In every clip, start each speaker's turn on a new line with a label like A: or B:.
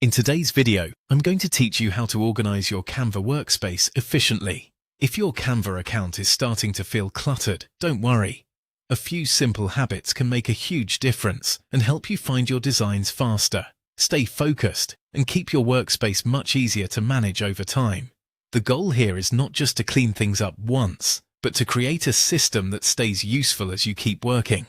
A: In today's video, I'm going to teach you how to organize your Canva workspace efficiently. If your Canva account is starting to feel cluttered, don't worry. A few simple habits can make a huge difference and help you find your designs faster, stay focused, and keep your workspace much easier to manage over time. The goal here is not just to clean things up once, but to create a system that stays useful as you keep working.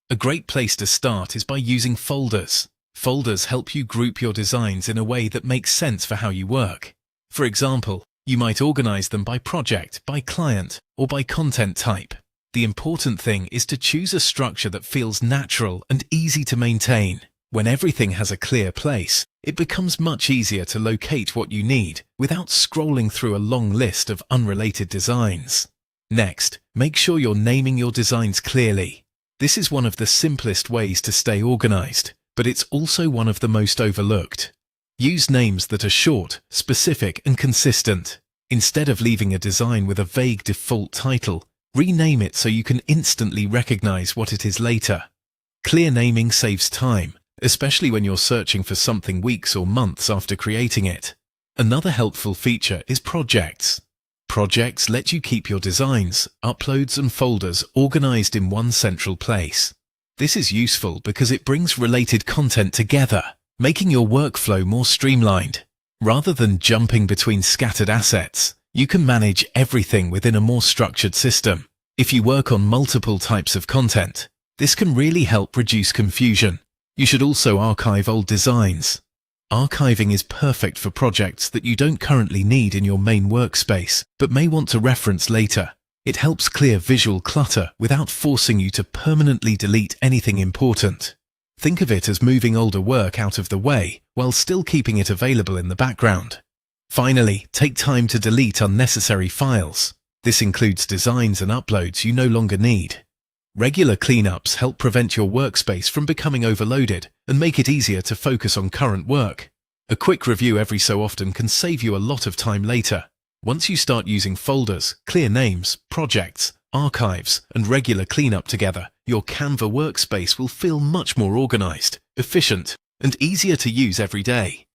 A: A great place to start is by using folders. Folders help you group your designs in a way that makes sense for how you work. For example, you might organize them by project, by client, or by content type. The important thing is to choose a structure that feels natural and easy to maintain. When everything has a clear place, it becomes much easier to locate what you need without scrolling through a long list of unrelated designs. Next, make sure you're naming your designs clearly. This is one of the simplest ways to stay organized, but it's also one of the most overlooked. Use names that are short, specific, and consistent. Instead of leaving a design with a vague default title, rename it so you can instantly recognize what it is later. Clear naming saves time, especially when you're searching for something weeks or months after creating it. Another helpful feature is projects. Projects let you keep your designs, uploads, and folders organized in one central place. This is useful because it brings related content together, making your workflow more streamlined. Rather than jumping between scattered assets, you can manage everything within a more structured system. If you work on multiple types of content, this can really help reduce confusion. You should also archive old designs. Archiving is perfect for projects that you don't currently need in your main workspace, but may want to reference later. It helps clear visual clutter without forcing you to permanently delete anything important. Think of it as moving older work out of the way while still keeping it available in the background. Finally, take time to delete unnecessary files. This includes designs and uploads you no longer need. Regular cleanups help prevent your workspace from becoming overloaded and make it easier to focus on current work. A quick review every so often can save you a lot of time later. Once you start using folders, clear names, projects, archives, and regular cleanup together, your Canva workspace will feel much more organized, efficient, and easier to use every day.